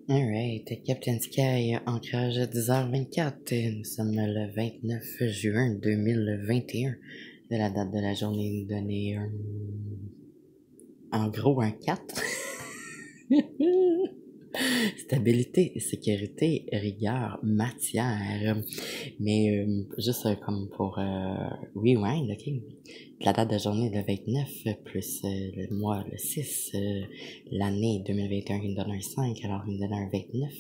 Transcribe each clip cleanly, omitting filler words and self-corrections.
Alright, Captain Sky, ancrage à 10h24. Nous sommes le 29 juin 2021. De la date de la journée donnée en gros un 4. Stabilité, sécurité, rigueur, matière. Mais juste comme pour rewind, ok? La date de journée le 29 plus le mois le 6, l'année 2021 qui me donne un 5, alors il me donne un 29,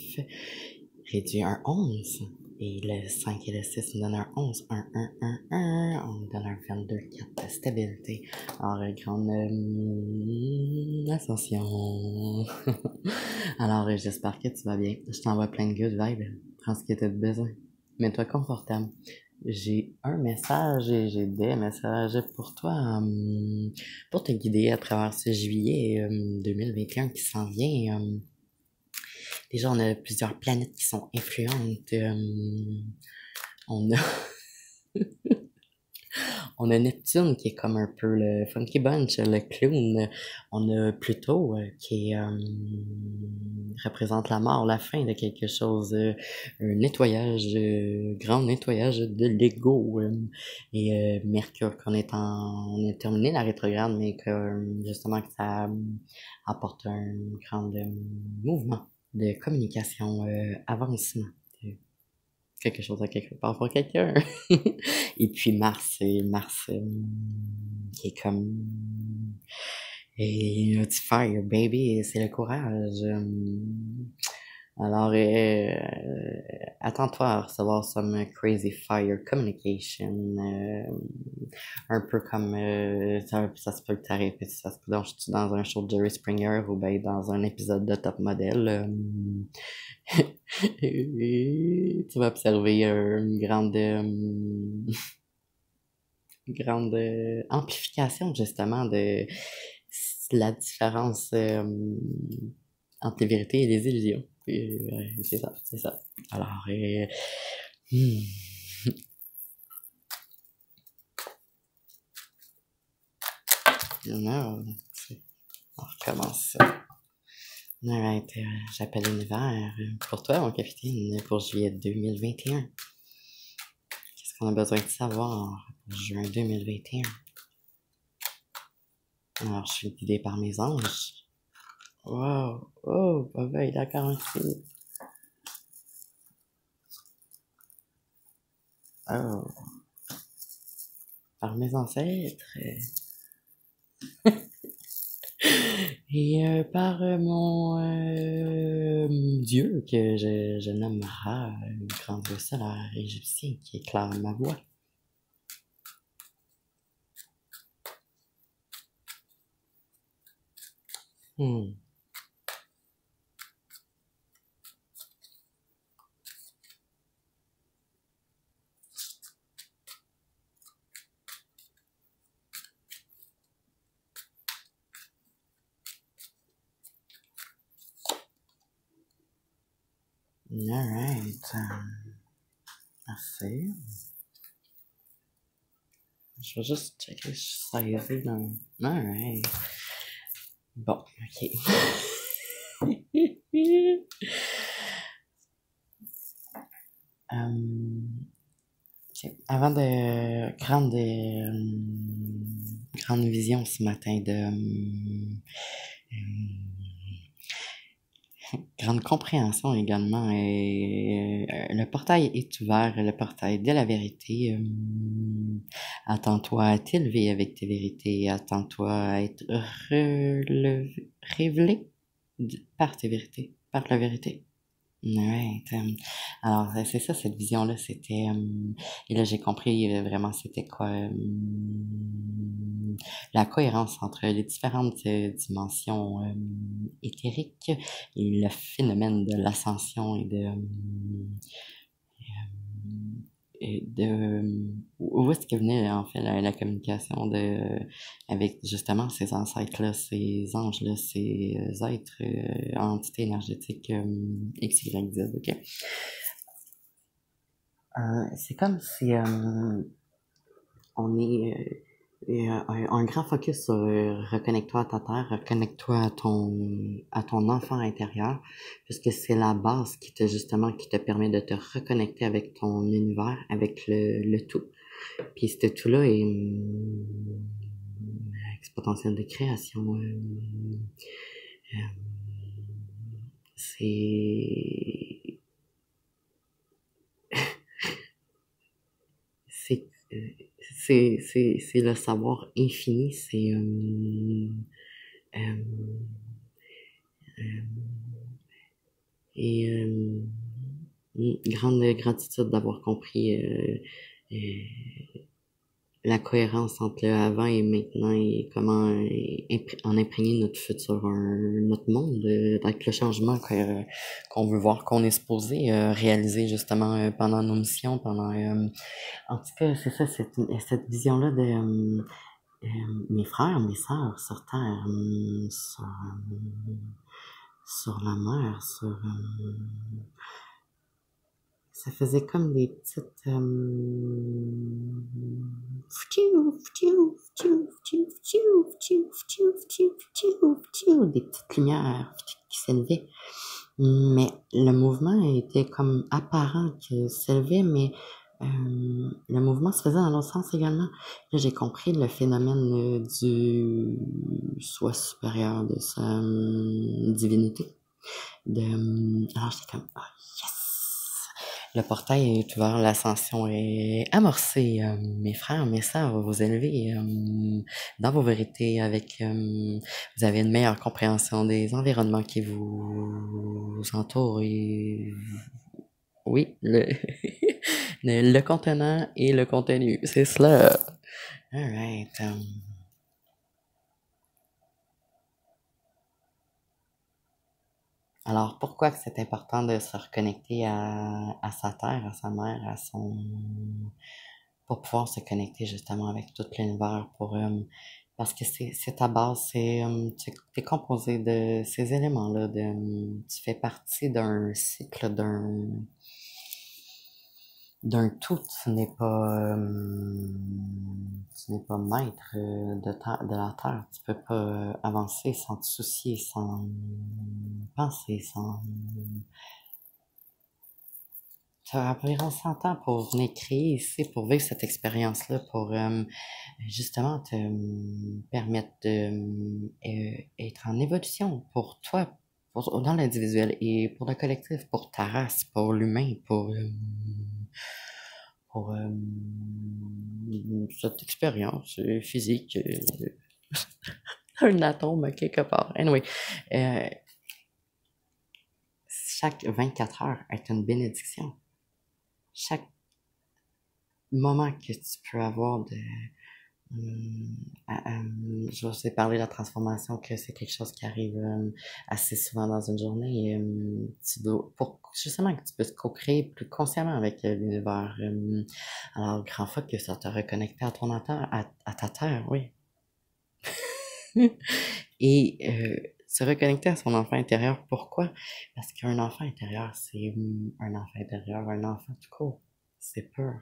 réduit un 11. Et le 5 et le 6 me donnent un 11, on me donne un 22, 4 stabilité. Alors, grande ascension. Alors, j'espère que tu vas bien. Je t'envoie plein de good vibes. Prends ce que tu as besoin. Mets-toi confortable. J'ai un message et j'ai des messages pour toi, pour te guider à travers ce juillet 2021 qui s'en vient. Déjà, on a plusieurs planètes qui sont influentes. On a On a Neptune qui est comme un peu le Funky Bunch, le clown. On a Pluto qui représente la mort, la fin de quelque chose, un nettoyage, grand nettoyage de l'ego. Et Mercure on a terminé la rétrograde, mais que justement que ça apporte un grand mouvement de communication, avancement quelque chose à quelque part pour quelqu'un. Et puis Mars, c'est Mars qui est comme et du fire baby, c'est le courage. Alors attends-toi à recevoir some crazy fire communication, un peu comme ça se peut que t'arrives, ça se peut donc je suis dans un show de Jerry Springer ou bien dans un épisode de Top Model. Tu vas observer une grande amplification justement de la différence entre les vérités et les illusions. C'est ça, c'est ça. Alors, hmm, non, on recommence ça. Alright, j'appelle l'univers pour toi, mon capitaine, pour juillet 2021. Qu'est-ce qu'on a besoin de savoir pour juin 2021? Alors, je suis guidé par mes anges. Wow, oh, bye d'accord, merci. Oh, par mes ancêtres. Et par mon Dieu que je nomme Ra, le grand dieu solaire égyptien qui éclaire ma voix. Hmm. Alright. Merci. Je vais juste checker si ça y est dans... Alright. Bon, ok. Ok. Avant de grande vision ce matin de grande compréhension également. Et, le portail est ouvert, le portail de la vérité. Attends-toi à t'élever avec tes vérités. Attends-toi à être révélé par tes vérités, par la vérité. Ouais, alors c'est ça, cette vision-là, c'était... et là, j'ai compris vraiment c'était quoi la cohérence entre les différentes dimensions éthériques et le phénomène de l'ascension et où est-ce que venait en fait la communication avec justement ces ancêtres-là, ces anges-là, ces êtres, entités énergétiques X, Y, Z, ok? C'est comme si on est un grand focus sur reconnecte-toi à ta terre, reconnecte-toi à ton enfant intérieur, puisque c'est la base qui te permet de te reconnecter avec ton univers, avec le tout. Puis ce tout-là est avec potentiel de création. C'est c'est c'est le savoir infini, euh, et une grande gratitude d'avoir compris la cohérence entre le avant et maintenant et comment en imprégner notre futur, notre monde, avec le changement qu'on veut voir, qu'on est supposé réaliser justement pendant nos missions, en tout cas, c'est ça, cette vision-là de mes frères, mes sœurs sur Terre, sur la mer, ça faisait comme des petites des petites lumières qui s'élevaient. Mais le mouvement était comme apparent que s'élevait, mais le mouvement se faisait dans l'autre sens également. Là, j'ai compris le phénomène du soi supérieur, de sa divinité. Alors j'étais comme, ah, yes! Le portail est ouvert, l'ascension est amorcée. Mes frères, mes sœurs, vous vous élevez dans vos vérités avec... vous avez une meilleure compréhension des environnements qui vous entourent et... Oui, le contenant et le contenu, c'est cela. Alright. Alors, pourquoi que c'est important de se reconnecter à sa terre, à sa mère, pour pouvoir se connecter justement avec tout l'univers, parce que c'est ta base, t'es composé de ces éléments-là, tu fais partie d'un cycle, d'un tout, tu n'es pas maître de la terre, tu peux pas avancer sans te soucier, sans penser, sans... Tu as environ 100 ans pour venir créer ici, pour vivre cette expérience-là, pour justement te permettre être en évolution pour toi, dans l'individuel et pour le collectif, pour ta race, pour l'humain, pour cette expérience physique, un atome quelque part. Anyway, chaque 24 heures est une bénédiction. Chaque moment que tu peux avoir je vous ai parlé de la transformation, que c'est quelque chose qui arrive assez souvent dans une journée. Pour justement que tu puisses co-créer plus consciemment avec l'univers. Alors, grand fois que ça t'a reconnecté à ton à ta terre, oui. Et se reconnecter à son enfant intérieur, pourquoi? Parce qu'un enfant intérieur, c'est un enfant intérieur, un enfant tout court. C'est pur.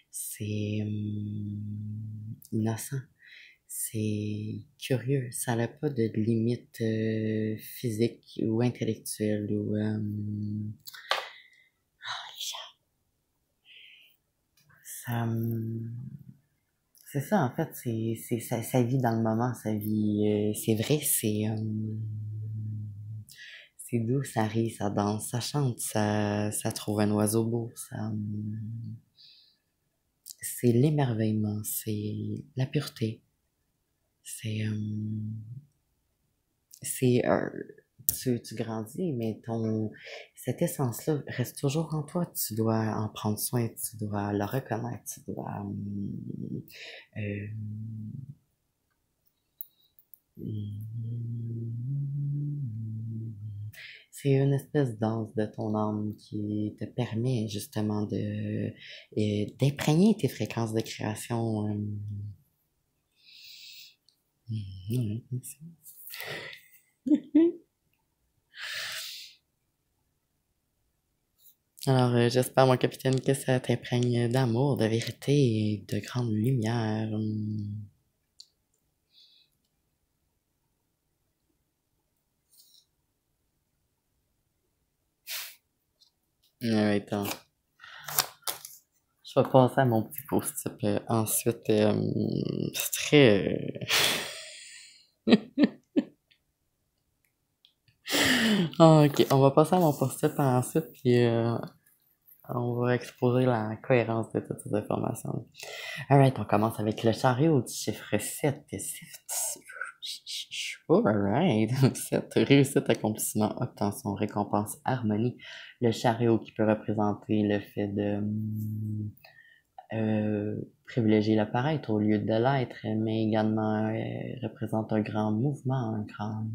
C'est innocent. C'est curieux. Ça n'a pas de limite physique ou intellectuelle ou... ça, c'est ça, en fait. Ça vit dans le moment. Ça vit... c'est vrai, c'est doux, ça rit, ça danse, ça chante, ça trouve un oiseau beau. C'est l'émerveillement, c'est la pureté. C'est... c'est tu grandis, mais cette essence-là reste toujours en toi. Tu dois en prendre soin, tu dois le reconnaître, tu dois euh, c'est une espèce de danse de ton âme qui te permet justement d'imprégner tes fréquences de création. Alors, j'espère, mon capitaine, que ça t'imprègne d'amour, de vérité et de grande lumière. Attends. Je vais passer à mon petit post-it. Ensuite, c'est très... ok, on va passer à mon post-it ensuite, puis on va exposer la cohérence de toutes ces informations. Alright, on commence avec le chariot du chiffre 7. Alright, 7. Réussite, accomplissement, obtention, récompense, harmonie. Le chariot qui peut représenter le fait de privilégier le paraître au lieu de l'être, mais également représente un grand mouvement, un grand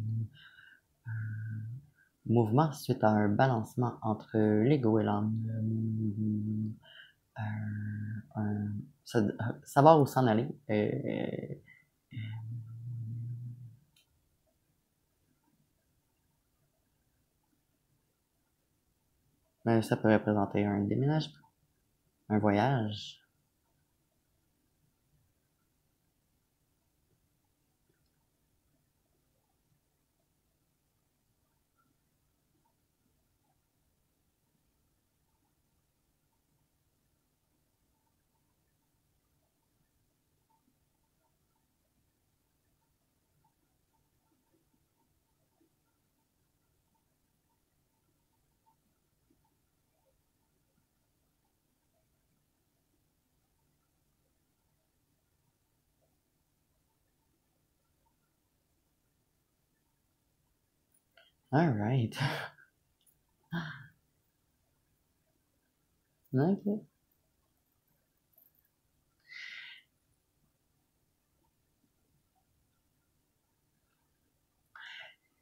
mouvement suite à un balancement entre l'ego et l'âme. Savoir où s'en aller. Ça peut représenter un déménagement, un voyage. Alright. Ok.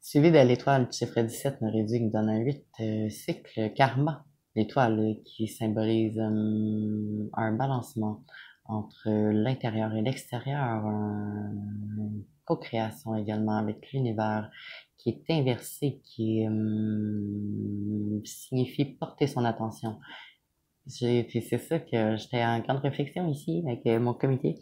Suivi de l'étoile du chiffre 17, Méridique qui donne un 8 cycle karma. L'étoile qui symbolise un balancement entre l'intérieur et l'extérieur, une co-création également avec l'univers qui est inversé, qui signifie porter son attention. C'est ça que j'étais en grande réflexion ici avec mon comité.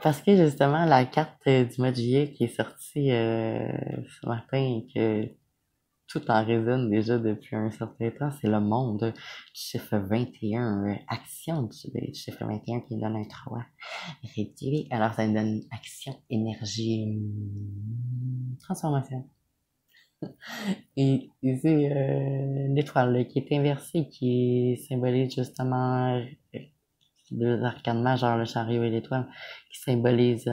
Parce que justement, la carte du mois de juillet qui est sortie ce matin et que tout en résonne déjà depuis un certain temps, c'est le monde du chiffre 21, action du chiffre 21 qui donne un 3 réduit. Alors ça nous donne action, énergie, transformation. Et c'est l'étoile qui est inversée, qui symbolise justement deux arcanes majeures, le chariot et l'étoile, qui symbolisent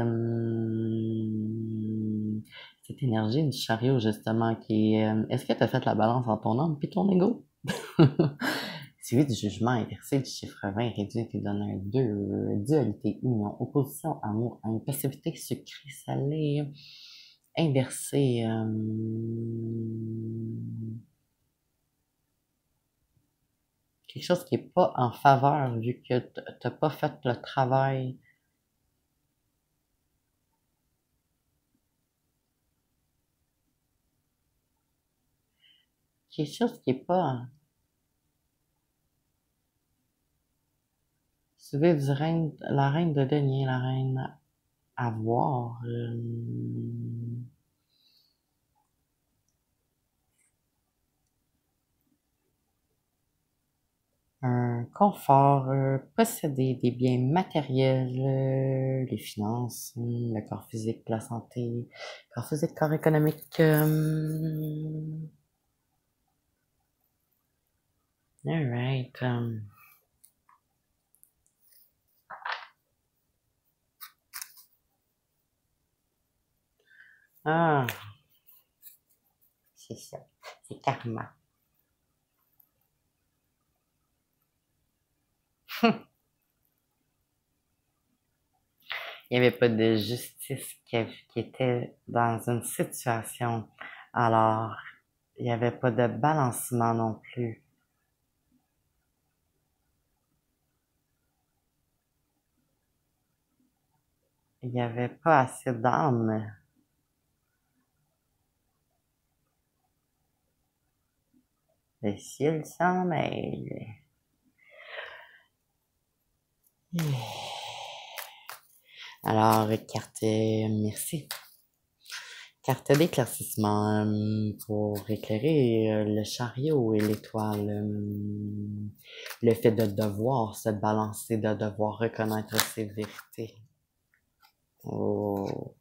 cette énergie du chariot, justement, qui est... est-ce que tu as fait la balance entre ton âme et ton ego? Suivi du jugement inversé du chiffre 20 réduit qui donne un 2, dualité, union, opposition, amour, impulsivité, sucré, salé, inversé, quelque chose qui est pas en faveur vu que t'as pas fait le travail. Quelque chose qui est pas suivi du reine, la reine de denier, la reine à voir. Un confort, posséder des biens matériels, les finances, le corps physique, la santé, corps physique, corps économique. Alright. Ah, c'est ça. C'est karma. Il n'y avait pas de justice qui était dans une situation. Alors, il n'y avait pas de balancement non plus. Il n'y avait pas assez d'âme. Le ciel s'en mêle. Alors, carte, merci. Carte d'éclaircissement pour éclairer le chariot et l'étoile. Le fait de devoir se balancer, de devoir reconnaître ses vérités. Oh.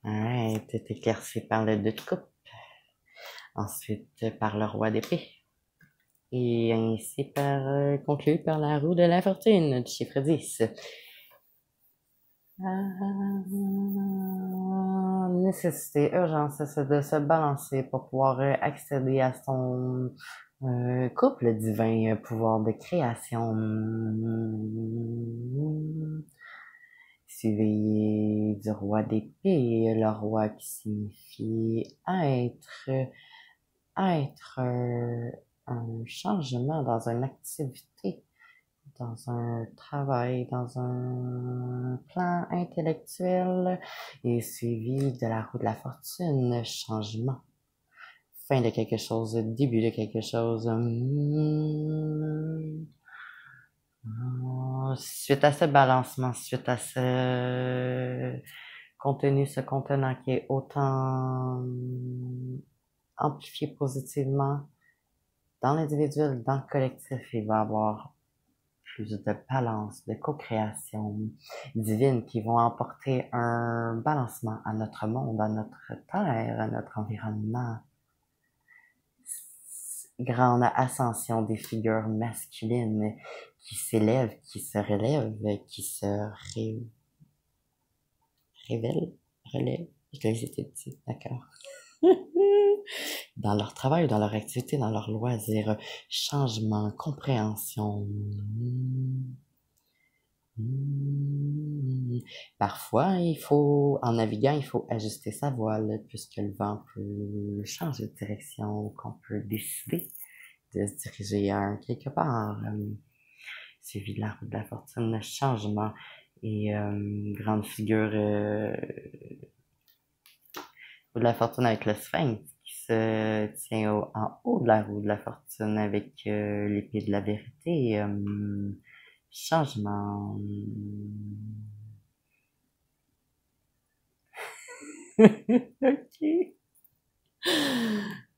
Alright, t'es éclairci par le 2 de coupe. Ensuite, par le roi d'épée. Et ainsi conclu par la roue de la fortune du chiffre 10. Nécessité, urgence, c'est de se balancer pour pouvoir accéder à son couple divin, pouvoir de création. Suivi du roi d'épée, le roi qui signifie être un changement dans une activité, dans un travail, dans un plan intellectuel, et suivi de la roue de la fortune, changement. Fin de quelque chose, début de quelque chose. Suite à ce balancement, suite à ce contenu, ce contenant qui est autant amplifié positivement dans l'individuel, dans le collectif, il va y avoir plus de balance, de co-création divine qui vont apporter un balancement à notre monde, à notre terre, à notre environnement. Grande ascension des figures masculines qui s'élèvent, qui se relèvent, qui se relèvent, je l'ai dit, d'accord. Dans leur travail, dans leur activité, dans leur loisir, changement, compréhension. Parfois, en naviguant, il faut ajuster sa voile, puisque le vent peut changer de direction, qu'on peut décider de se diriger à quelque part. Suivi de la roue de la fortune, le changement et grande figure roue de la fortune avec le sphinx qui se tient en haut de la roue de la fortune avec l'épée de la vérité. Changement. Ok.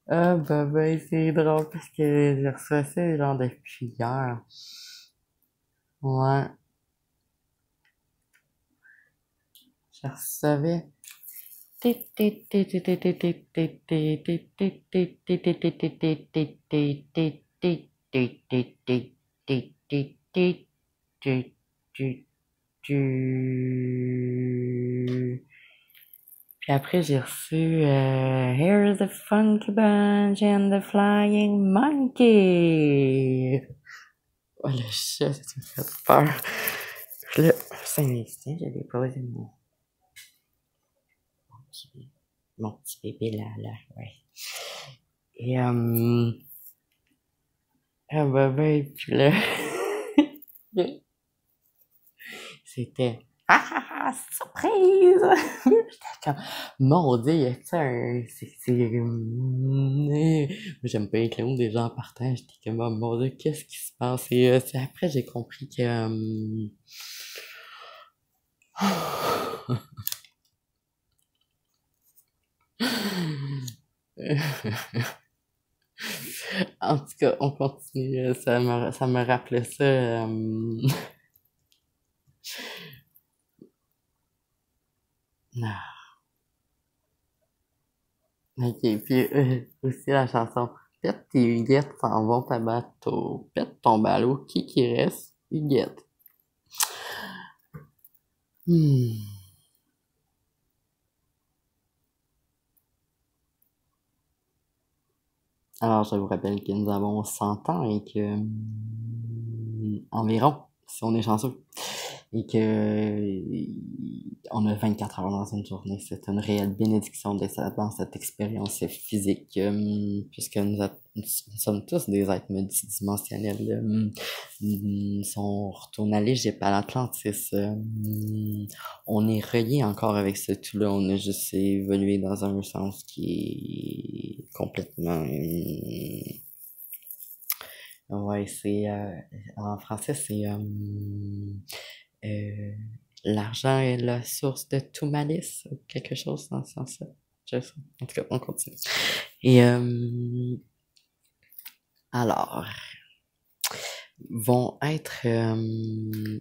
Ah, c'est drôle parce que j'ai reçu ça genre depuis hier. Ouais. Je recevais. Puis après, j'ai reçu Here's the Funky Bunch and the Flying Monkey. Oh, le chat, ça me fait peur. Puis là, c'est un instant, j'ai déposé mon petit bébé là, ouais. Et, puis là, c'était surprise! J'étais comme, mon Dieu, tu sais, j'aime pas les clowns des gens en partant. J'étais comme, oh, mon Dieu, qu'est-ce qui se passe? Et c'est après, j'ai compris que, en tout cas, on continue. Ça me rappelait ça. Ah. Ok, puis aussi la chanson Pète tes huguettes, s'en vont ta bateau. Pète ton ballot, qui reste? Huguette. Alors, je vous rappelle que nous avons 100 ans et que environ, si on est chanceux, et que on a 24 heures dans une journée. C'est une réelle bénédiction d'être dans cette expérience physique, puisque nous sommes tous des êtres multidimensionnels. Si on retourne à l'Égypte, à l'Atlantis, on est relié encore avec ce tout-là. On a juste évolué dans un sens qui est complètement... ouais, c'est... en français, c'est... L'argent est la source de tout malice, ou quelque chose dans ce sens-là. Je sais. En tout cas, on continue. Et alors, vont être,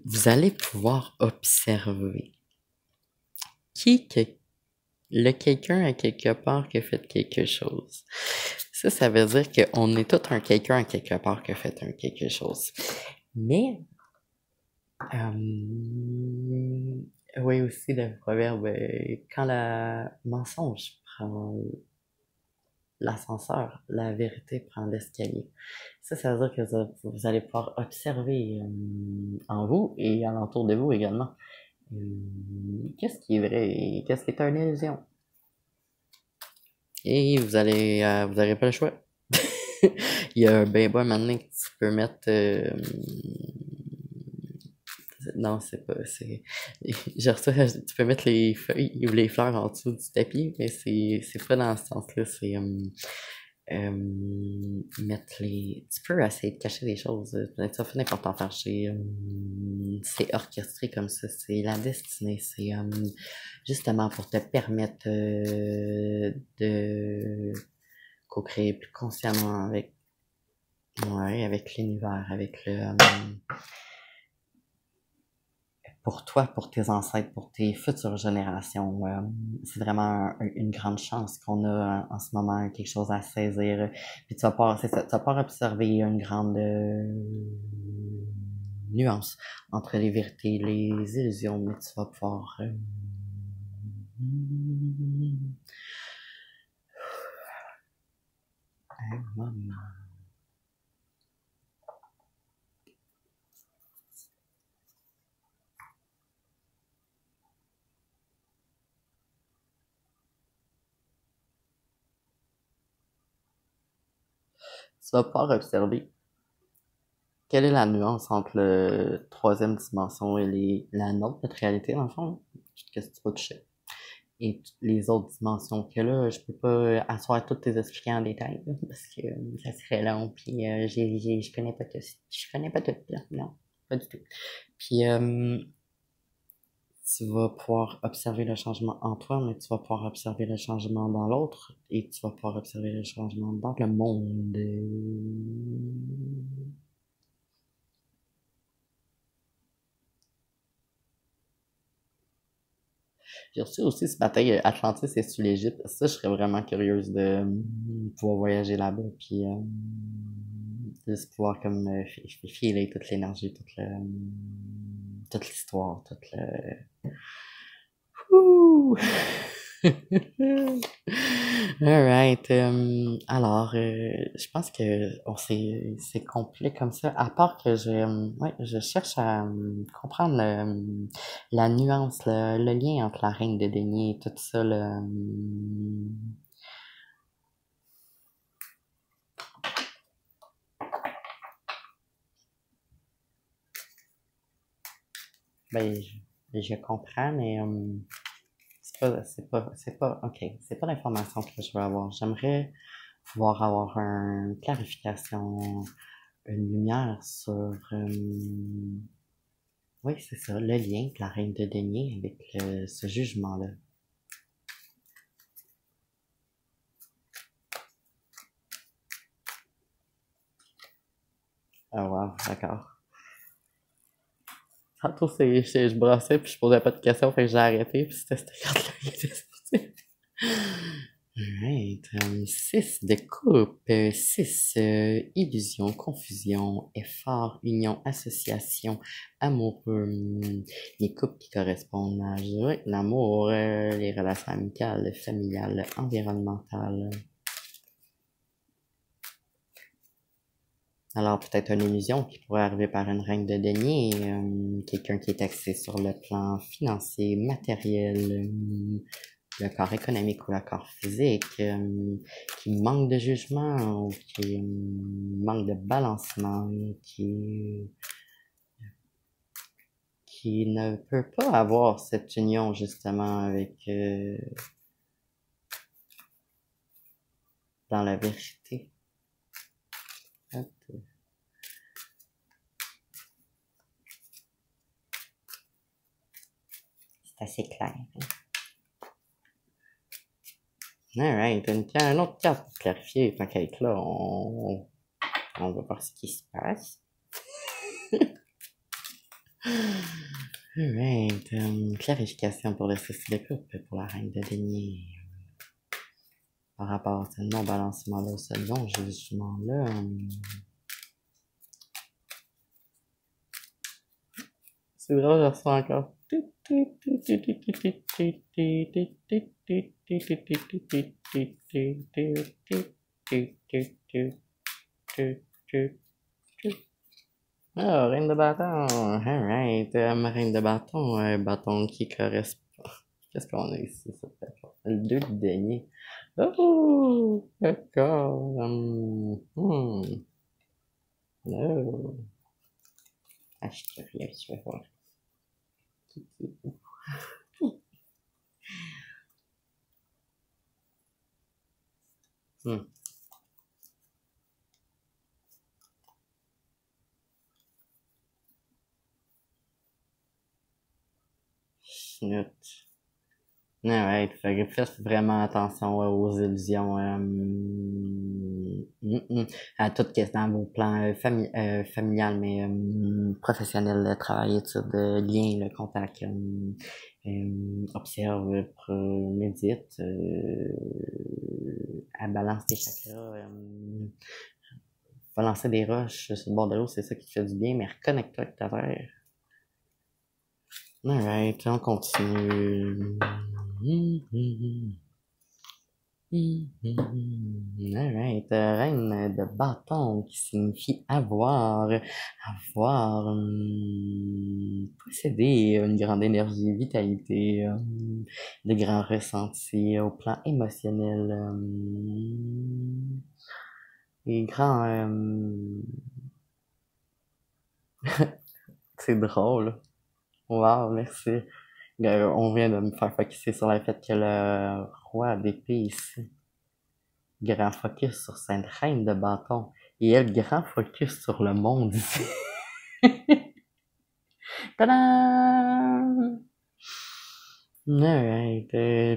vous allez pouvoir observer que le quelqu'un à quelque part qui a fait quelque chose. Ça veut dire qu'on est tout un quelqu'un à quelque part qui a fait un quelque chose. Mais, oui aussi le proverbe, quand le mensonge prend l'ascenseur, la vérité prend l'escalier. Ça veut dire que vous allez pouvoir observer en vous et alentour de vous également. Qu'est-ce qui est vrai et qu'est-ce qui est une illusion? Et vous aurez pas le choix. Il y a un ben bon moment que tu peux mettre, non, c'est pas, c'est, genre ça, tu peux mettre les feuilles ou les fleurs en dessous du tapis, mais c'est pas dans ce sens-là, c'est, mettre les, tu peux essayer de cacher des choses, ça fait n'importe en faire, c'est orchestré comme ça, c'est la destinée, c'est, justement pour te permettre, de co-créer plus consciemment avec, ouais, avec l'univers, avec le, pour toi, pour tes ancêtres, pour tes futures générations. C'est vraiment une grande chance qu'on a en ce moment, quelque chose à saisir. Puis tu vas pas, c'est ça, tu vas pas observer une grande nuance entre les vérités et les illusions, mais tu vas pouvoir tu vas pouvoir observer quelle est la nuance entre le troisième dimension et la nôtre, notre réalité, dans le fond? Qu'est-ce que tu peux toucher? Et les autres dimensions que là, je peux pas asseoir toutes tes expliquer en détail, là, parce que ça serait long, puis je connais pas tout. Je connais pas tout, là. Non, pas du tout. Puis tu vas pouvoir observer le changement en toi, mais tu vas pouvoir observer le changement dans l'autre, et tu vas pouvoir observer le changement dans le monde. J'ai reçu aussi ce matin Atlantis et sous l'Égypte. Ça, je serais vraiment curieuse de pouvoir voyager là-bas, puis juste pouvoir comme filer toute l'énergie, toute l'histoire, toute le... Ouh! Alright. Alors, je pense que c'est complet comme ça. À part que ouais, je cherche à comprendre la nuance, le lien entre la reine de denier et tout ça. Ben, je comprends, mais ok, c'est pas l'information que je veux avoir. J'aimerais pouvoir avoir une clarification, une lumière sur, oui, c'est ça, le lien de la reine de denier avec ce jugement-là. Ah wow, d'accord. Tantôt, je brassais puis je posais pas de questions, fait que j'ai arrêté, puis c'était cette carte-là qui était sortie. Alright, 6 de coupe, 6 illusion, confusion, effort, union, association, amoureux, les couples qui correspondent à ouais, l'amour, les relations amicales, familiales, environnementales. Alors peut-être une illusion qui pourrait arriver par une reine de denier, quelqu'un qui est axé sur le plan financier, matériel, le corps économique ou le corps physique, qui manque de jugement ou qui manque de balancement, qui ne peut pas avoir cette union justement avec dans la vérité. C'est assez clair. Alright, une autre carte pour clarifier. Tant qu'à être là, on va voir ce qui se passe. Alright, clarification pour le souci de couple pour la reine de denier. Par rapport à ce non-balancement-là, ce non-jugement-là. C'est drôle, je reçois encore. Ah, reine de bâton. Alright. Reine de bâton. Bâton qui correspond. Qu'est-ce qu'on a ici? Ça fait le 2 de denier. Oh, d'accord. Oh. Ah, je suis curieux, je vais voir. Hmm. Snoot. Ouais, fait que faites vraiment attention aux illusions, à tout ce qui est dans vos plans familial, mais professionnel, le travail, études, lien, le contact, observe, médite, à balance tes chakras, va lancer des roches sur le bord de l'eau, c'est ça qui te fait du bien, mais reconnecte-toi avec ta terre. Alright, on continue. Alright, reine de bâton qui signifie avoir, posséder une grande énergie, vitalité, de grands ressentis au plan émotionnel, et grands, c'est drôle. Wow, merci. On vient de me faire focusser sur le fait que le roi d'épée ici, grand focus sur cette reine de bâton, et elle, grand focus sur le monde ici. Tadam! Alright,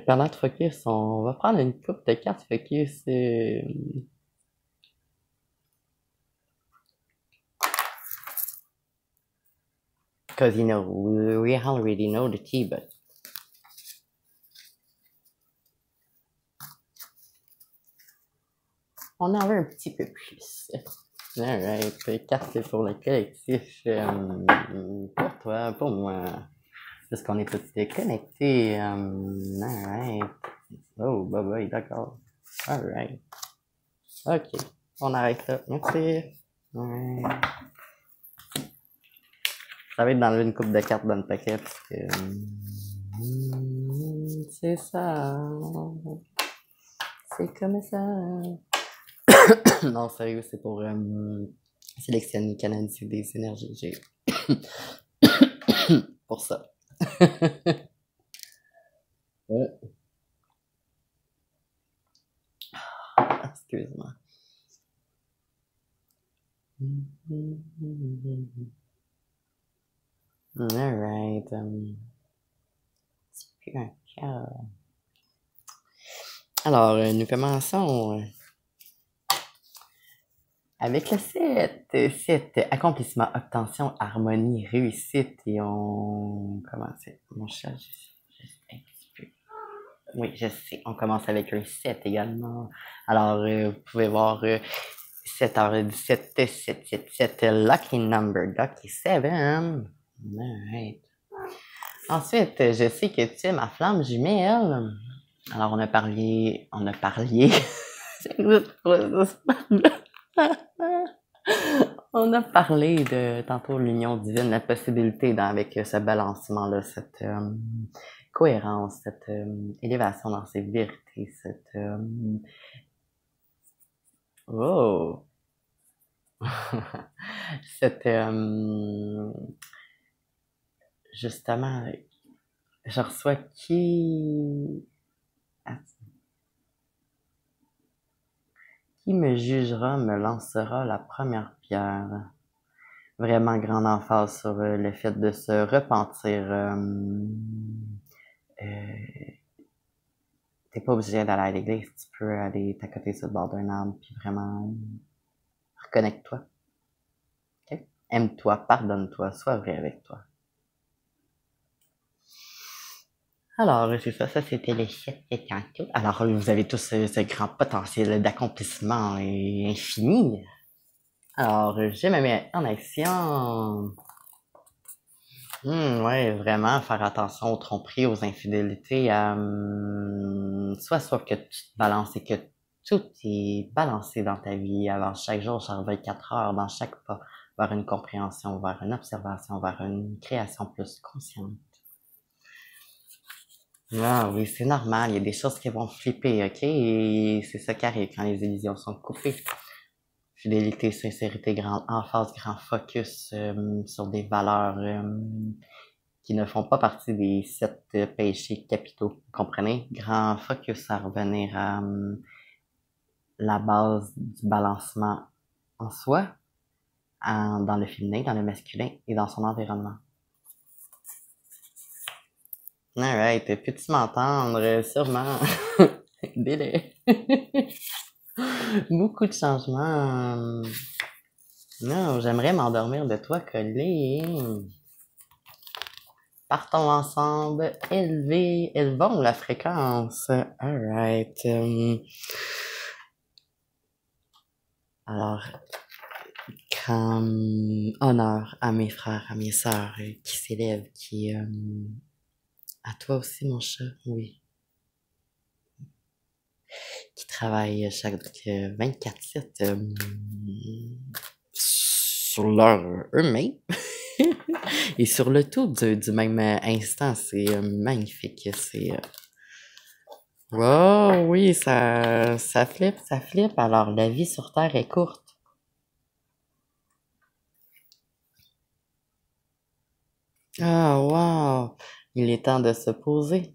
parlant de focus, on va prendre une coupe de cartes focus. Because, you know, we already know the tea, but on en veut un petit peu plus. Alright, carte pour le collectif. Pour toi, pour moi. Parce qu'on est tous connectés. Alright. Oh, bye bye, d'accord. Alright. Ok, on arrête là. Merci. Alright. Ça va être d'enlever une coupe de cartes dans le paquet parce que... c'est ça. C'est comme ça. Non, sérieux, c'est pour sélectionner, canaliser des énergies. J'ai pour ça. Excuse-moi. Alright. C'est plus un cas. Alors, nous commençons avec le 7. Accomplissement, obtention, harmonie, réussite. Et on commence. Mon chat, juste un petit peu. Oui, je sais. On commence avec un 7 également. Alors, vous pouvez voir 7h17, 777, lucky number, lucky 7. Alright. Ensuite, je sais que tu es ma flamme jumelle. Alors, on a parlé. On a parlé de tantôt l'union divine, la possibilité avec ce balancement-là, cette cohérence, cette élévation dans ses vérités, cette oh cette justement, je reçois qui me jugera me lancera la première pierre. Vraiment grande emphase sur le fait de se repentir t'es pas obligé d'aller à l'église, tu peux aller t'accoter sur le bord d'un arbre, puis vraiment reconnecte-toi. Okay? Aime-toi, pardonne-toi, sois vrai avec toi. Alors, c'est ça, c'était le chef de tantôt. Alors, vous avez tous ce grand potentiel d'accomplissement infini. Alors, je me mets en action. Ouais, vraiment, faire attention aux tromperies, aux infidélités. Sois sûr que tu te balances et que tout est balancé dans ta vie. Alors, chaque jour, chaque 24 heures, dans chaque pas, vers une compréhension, vers une observation, vers une création plus consciente. Ah oui, c'est normal, il y a des choses qui vont flipper, ok? Et c'est ça qui arrive quand les illusions sont coupées. Fidélité, sincérité, grand emphase, grand focus sur des valeurs qui ne font pas partie des 7 péchés capitaux. Vous comprenez? Grand focus à revenir à la base du balancement en soi, dans le féminin, dans le masculin et dans son environnement. Alright, peux-tu m'entendre? Sûrement. Délai. Beaucoup de changements. Non, j'aimerais m'endormir de toi, Colline. Partons ensemble. Élevons la fréquence. Alright. Alors, comme honneur à mes frères, à mes sœurs qui s'élèvent, qui... à toi aussi, mon chat, oui. Qui travaillent chaque 24/7 sur leur eux-mêmes. Et sur le tout du même instant, c'est magnifique. C'est... Wow, oui, ça flippe, ça flippe. Alors, la vie sur Terre est courte. Ah, wow. Il est temps de se poser.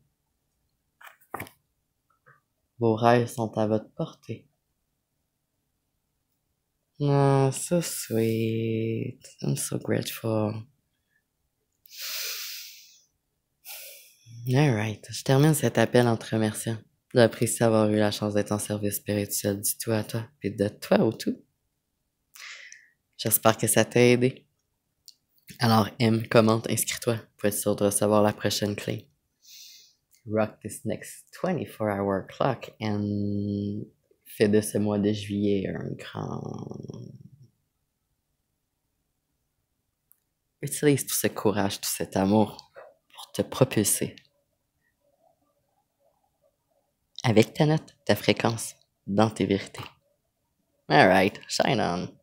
Vos rêves sont à votre portée. Ah, so sweet. I'm so grateful. Alright. Je termine cet appel en te remerciant. J'apprécie avoir eu la chance d'être en service spirituel du tout à toi, et de toi au tout. J'espère que ça t'a aidé. Alors, aime, commente, inscris-toi pour être sûr de recevoir la prochaine clé. Rock this next 24-hour clock and fais de ce mois de juillet un grand... Utilise tout ce courage, tout cet amour pour te propulser. Avec ta note, ta fréquence, dans tes vérités. Alright, shine on.